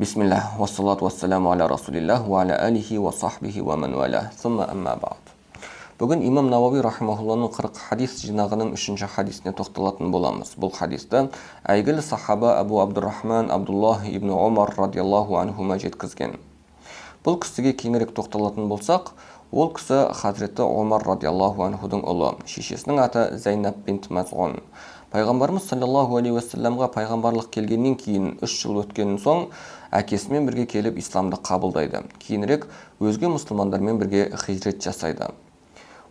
Бисмиллах, вассалату вассаламу аля расулиллах, ва аля алихи ва сахбихи ва ман валя, сумма амма ба'д. Бүгін имам Науави рахимахулланың 40 хадис жинағының 3-ші хадисіне тоқталатын боламыз. Бұл хадисті әйгілі сахаба Абу Абдуррахман Абдуллах ибн Омар радиаллаху анхума жеткізген. Бұл кісіге кеңірек тоқталатын болсақ, ол кісі Хазіреті Омар радиаллаху анхудың ұлы, шешесінің аты Зайнаб бинт Мазғун. Пайғамбарымыз саллаллаху алейхи уассаламға пайғамбарлық келгеннен кейін 3 жыл өткеннен соң әкесімен бірге келіп исламды қабылдайды. Кейінірек өзге мұсылмандармен бірге хижрет жасайды.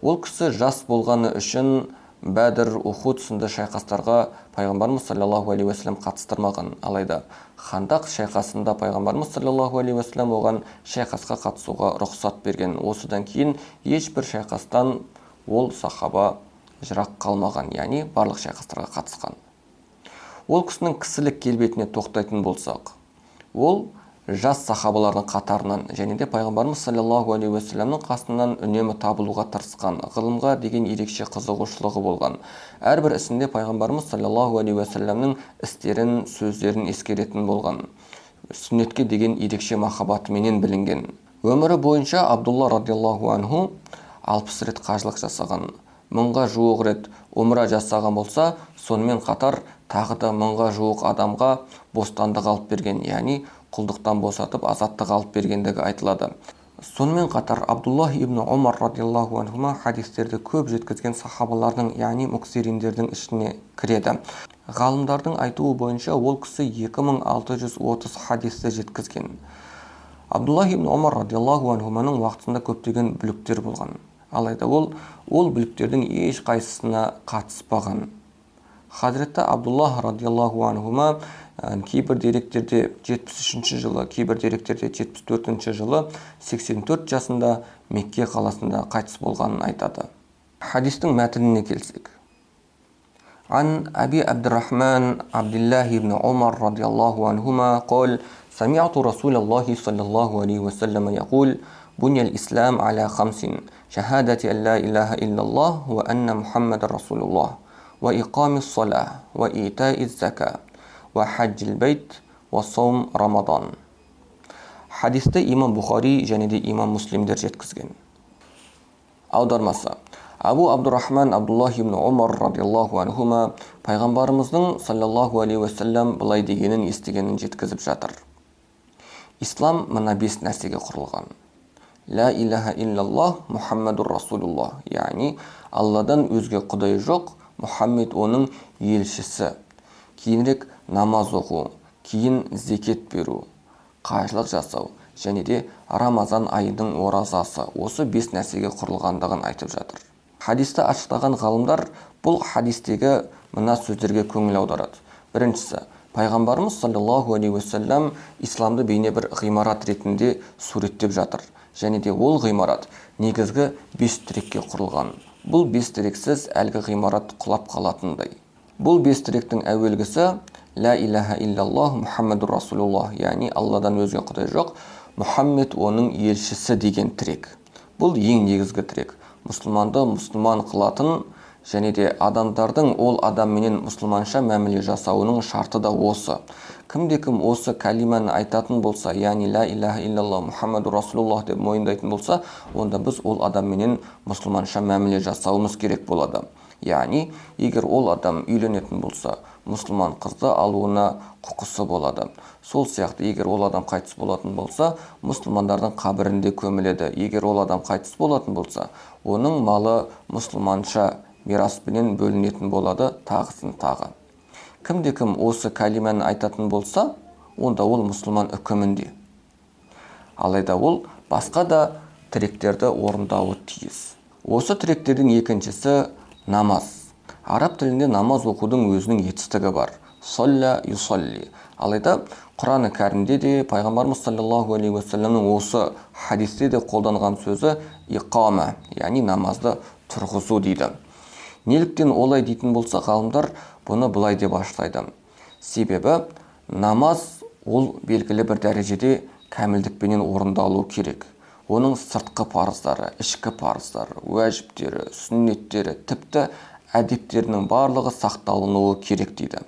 Ол кісі жас болғаны үшін Бәдір, Ухуд сынды шайқастарға пайғамбарымыз саллаллаху алейхи уассалам қатыстырмаған. Алайда Хандақ шайқасында пайғамбарымыз саллаллаху алейхи уассалам оған шайқасқа қатысуға рұқсат берген. Осыдан кейін ешбір шайқастан ол сахаба жырақ қалмаған, яғни барлық шайқастарға қатысқан. Ол кісінің кісілік келбетіне тоқтайтын болсақ, ол жас сахабалардың қатарынан және де пайғамбарымыз саллаллаху алейхи уассаламның қасынан үнемі табылуға тырысқан, ғылымға деген ерекше қызығушылығы болған. Әрбір ісінде пайғамбарымыз саллаллаху алейхи уассаламның істерін, сөздерін ескеретін болған. Сүннетке деген ерекше махаббатыменен білінген. Өмірі бойынша Абдулла радиаллаху анху 60 рет қажылық жасаған. 1000-ға жуық рет умра жасаған болса, сонымен қатар тағы да 1000-ға жуық адамға бостандық алып берген, яғни құлдықтан босатып азаттық алып бергендігі айтылады. Сонымен қатар Абдуллах ибн Омар радиаллаху анхума хадистерді көп жеткізген сахабалардың, яғни муксириндердің ішіне кіреді. Ғалымдардың айтуы бойынша ол кісі 2630 хадисті жеткізген. Абдуллах ибн Омар радиаллаху анхуманың уақытында көптеген бүліктер болған. Алайда ол бүліктердің еш қайсысына қатыспаған. Хазіреті Абдуллах радиаллаху анхума кейбір деректерде 73 жылы, кейбір деректерде 74 жылы 84 жасында Мекке қаласында қайтыс болғанын айтады. Хадистің мәтініне келсек. Ан Аби Абдуррахман Абдуллах ибн Омар радиаллаху анхума қол сами'ту Расулаллахи саллаллаху алейхи вассалама яқул بني الإسلام على 5 شهادة أن لا إله إلا الله وأن محمد رسول الله وإقام الصلاة وإيتاء الزكاة وحج البيت وصوم رمضان. Хадисті имам Бухари және де имам Муслимдер жеткізген. Аудармасы. Абу Абдуррахман Абдуллах ибн Омар радиаллаху анхума пайғамбарымыздың саллаллаху алейхи уассалам былай дегенін естігенін жеткізіп жатыр. Ислам мына 5 нәрсеге құрылған. Ла илаха иллаллах Мухаммадур Расулуллах, яғни Алладан өзге құдай жоқ, Мұхаммед оның елшісі. Кейінірек намаз оқу, кейін зекет беру, қажылық жасау және де Рамазан айының оразасы. Осы 5 нәрсеге құрылғандығын айтып жатыр. Хадисті ашықтаған ғалымдар бұл хадистегі мына сөздерге көңіл аударады. Біріншісі, пайғамбарымыз саллаллаху алейхи уассалам исламды бейне бір ғимарат ретінде суреттеп жатыр. Және де ол ғимарат негізгі 5 тірекке құрылған. Бұл 5 тірексіз әлгі ғимарат құлап қалатындай. Бұл 5 тіректің әуелгісі Ла илаха иллаллах Мухаммадур Расулуллах, яғни Алладан өзге құдай жоқ, Мұхаммед оның елшісі деген тірек. Бұл ең негізгі тірек. Мұсылманды мұсылман қылатын және де адамдардың ол адамменен мұсылманша мәміле жасауының шарты да осы. Кімде-кім осы кәлиманы айтатын болса, яғни ла илаха иллаллах Мухаммаду Расулуллах деп мойындайтын болса, онда біз ол адамменен мұсылманша мәміле жасауымыз керек болады. Яғни, егер ол адам үйленетін болса, мұсылман қызды алуына құқысы болады. Сол сияқты, егер ол адам қайтыс болатын болса, мұсылмандардың қабірінде көміледі. Егер ол адам қайтыс болатын болса, оның малы мұсылманша мираспенен бөлінетін болады, тағысын тағы. Кімде-кім осы кәлиманы айтатын болса, онда ол мұсылман үкімінде. Алайда ол басқа да тіректерді орындауы тиіс. Осы тіректердің екіншісі намаз. Араб тілінде намаз оқудың өзінің етістігі бар. Солля юсолли. Алайда Құран кәрімде де пайғамбарымыз саллаллаху алейхи уассаламның осы хадисте де қолданған сөзі иқама, яғни намазды тұрғызу дейді. Неліктен олай дейтін болса, ғалымдар бұны былай деп ашылайды. Себебі намаз ол белгілі бір дәрежеде кәмілдікпенен орындалу керек. Оның сыртқы парыздары, ішкі парыздары, уәжіптері, сүннеттері, тіпті әдептерінің барлығы сақталынуы керек дейді.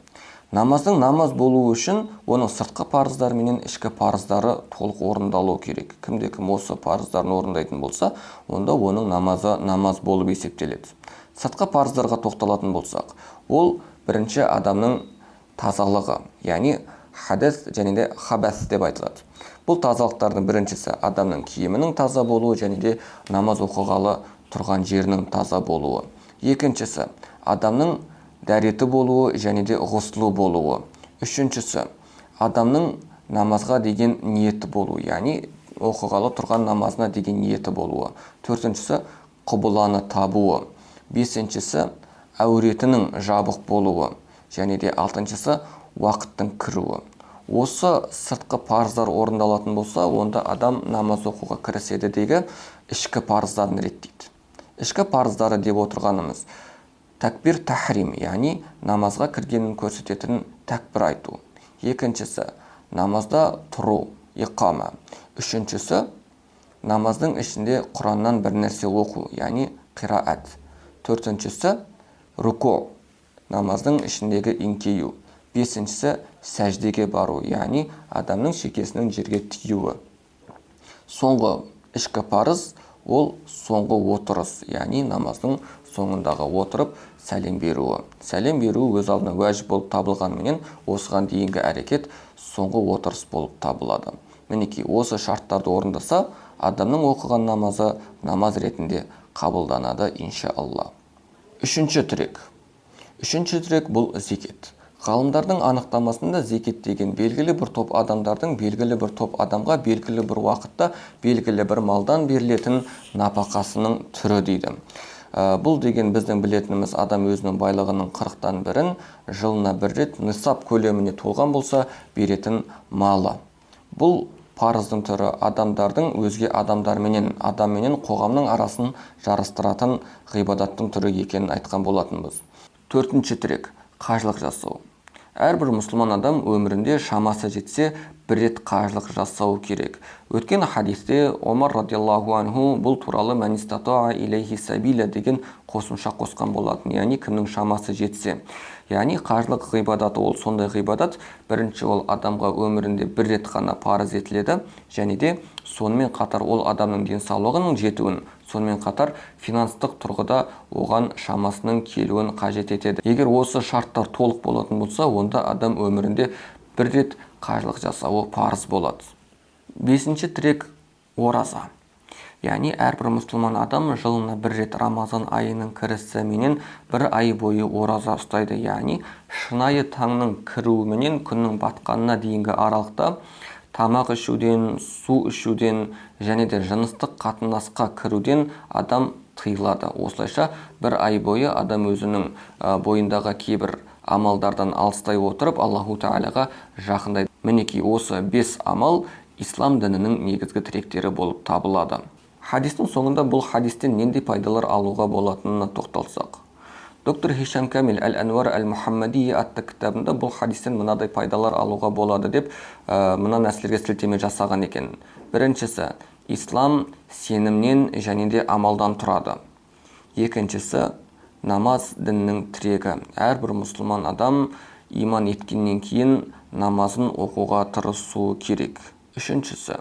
Намаздың намаз болуы үшін оның сыртқы парыздары менен ішкі парыздары толық орындалуы керек. Кімде-кім осы парыздарын орындайтын болса, онда оның намазы намаз болып есептеледі. Сыртқы парыздарға тоқталатын болсақ, ол бірінші адамның тазалығы, яғни хадас және де хабас деп айтылады. Бұл тазалықтардың біріншісі адамның киімінің таза болуы және де намаз оқығалы тұрған жерінің таза болуы. Екіншісі адамның дәреті болуы және де ғұслы болуы. Үшіншісі адамның намазға деген ниеті болуы, яғни оқығалы тұрған намазына деген ниеті болуы. Төртіншісі құбыланы табуы. Бесіншісі әуретінің жабық болуы. Және де алтыншысы уақыттың кіруі. Осы сыртқы парыздар орындалатын болса, онда адам намаз оқуға кіріседі деген ішкі парыздарын реттейді. Ішкі парыздары деп отырғанымыз тәкбир тахрим, яғни намазға кіргенін көрсететін тәкбір айту. Екіншісі намазда тұру, иқама. Үшіншісі намаздың ішінде Құраннан бір нәрсе оқу, яғни қираат. Төртіншісі руку, намаздың ішіндегі еңкею. Бесіншісі сәждеге бару, яғни адамның шекесінің жерге тиюі. Соңғы ішкі парыз ол соңғы отырыс, яғни намаздың соңындағы отырып сәлем беруі. Сәлем беруі өз алдына уәжіп болып табылғанменен, осыған дейінгі әрекет соңғы отырыс болып табылады. Мінекей, осы шарттарды орындаса, адамның оқыған намазы намаз ретінде қабылданады, иншалла. Үшінші тірек бұл зекет. Ғалымдардың анықтамасында зекет деген белгілі бір топ адамдардың белгілі бір топ адамға белгілі бір уақытта белгілі бір малдан берілетін напақасының түрі дейді. Бұл деген біздің білетініміз адам өзінің байлығының 40-тан бірін жылына бір рет нысап көлеміне толған болса беретін малы. Бұл парыздың түрі адамдардың өзге адамдарменен, адамменен қоғамның арасын жарыстыратын ғибадаттың түрі екенін айтқан болатынбыз. Төртінші тірек қажылық жасау. Әрбір мұсылман адам өмірінде шамасы жетсе бір рет қажылық жасау керек. Өткен хадисте Омар радиаллаху анху бұл туралы «Мән истата'a илейхи сабиля» деген қосымша қосқан болатын, яғни кімнің шамасы жетсе. Яғни қажылық ғибадаты ол сондай ғибадат, бірінші ол адамға өмірінде бір рет қана парыз етіледі, және де сонымен қатар ол адамның денсаулығының жетуін, сонымен қатар финанстық тұрғыда оған шамасының келуін қажет етеді. Егер осы шарттар толық болатын болса, онда адам өмірінде бір рет қажылық жасауы парыз болады. Бесінші тірек ораза. Яғни әрбір мұсылман адам жылына бір рет Рамазан айының кірісіменен бір ай бойы ораза ұстайды. Яғни шынайы таңның кіруіменен күннің батқанына дейінгі аралықта тамақ ішуден, су ішуден және де жыныстық қатынасқа кіруден адам тыйылады. Осылайша бір ай бойы адам өзінің бойындағы кейбір амалдардан алыстай отырып Аллаху Тағалаға жақындайды. Мінекей осы 5 амал ислам дінінің негізгі тіректері болып табылады. Хадистің соңында бұл хадистен нендей пайдалар алуға болатынына тоқталсақ. Доктор Хишам Камил Әл-Әнуар Әл-Мухаммади атты кітабында бұл хадистен мынадай пайдалар алуға болады деп мына нәрселерге сілтеме жасаған екен. Біріншісі, ислам сенімнен және де амалдан тұрады. Екіншісі, намаз діннің тірегі. Әрбір мұсылман адам иман еткеннен кейін намазын оқуға тырысуы керек. Үшіншісі,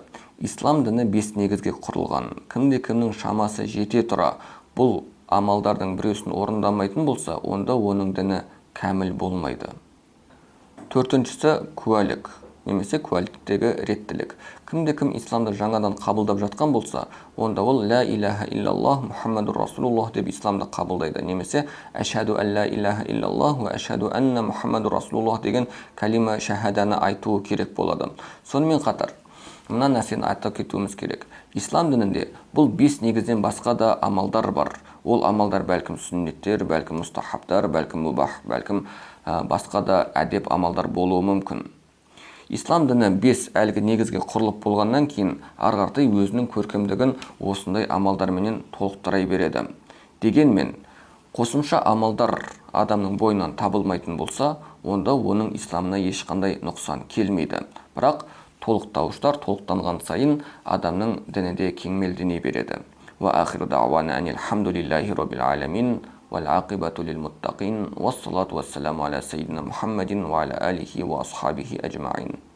ислам діні 5 негізге құрылған. Кімде-кімнің шамасы жете тұра бұл амалдардың біреусін орындамайтын болса, онда оның діні кәміл болмайды. Төртіншісі, куәлік, немесе куәліктегі реттілік. Кімде-кім исламды жаңадан қабылдап жатқан болса, онда ол «Ла илаха иллаллах, Мухаммаду Расулуллах» деп исламды қабылдайды. Немесе «Әшхаду ан ла илаха иллаллах ва әшхаду анна Мухаммаду Расулуллах» деген калима шахаданы айтуы керек болады. Сонымен қатар, мына нәрсені айта кетуіміз керек. Ислам дінінде бұл 5 негізден басқа да амалдар бар. Ол амалдар бәлкім сүннеттер, бәлкім мустахабтар, бәлкім мубах, бәлкім басқа да әдеп амалдар болуы мүмкін. Ислам діні 5 әлгі негізге құрылып болғаннан кейін арғартай өзінің көркемдігін осындай амалдарменен толықтыра береді. Дегенмен, қосымша амалдар адамның бойынан табылмайтын болса, онда оның исламына ешқандай нұқсан келмейді. Бірақ толықтауыштар толықтанған сайын адамның діні де кеңмелдене береді. Ва ахиру дауана анил хамдулиллахи роббил аламин. والعاقبة للمتقين والصلاة والسلام على سيدنا محمد وعلى آله وأصحابه أجمعين.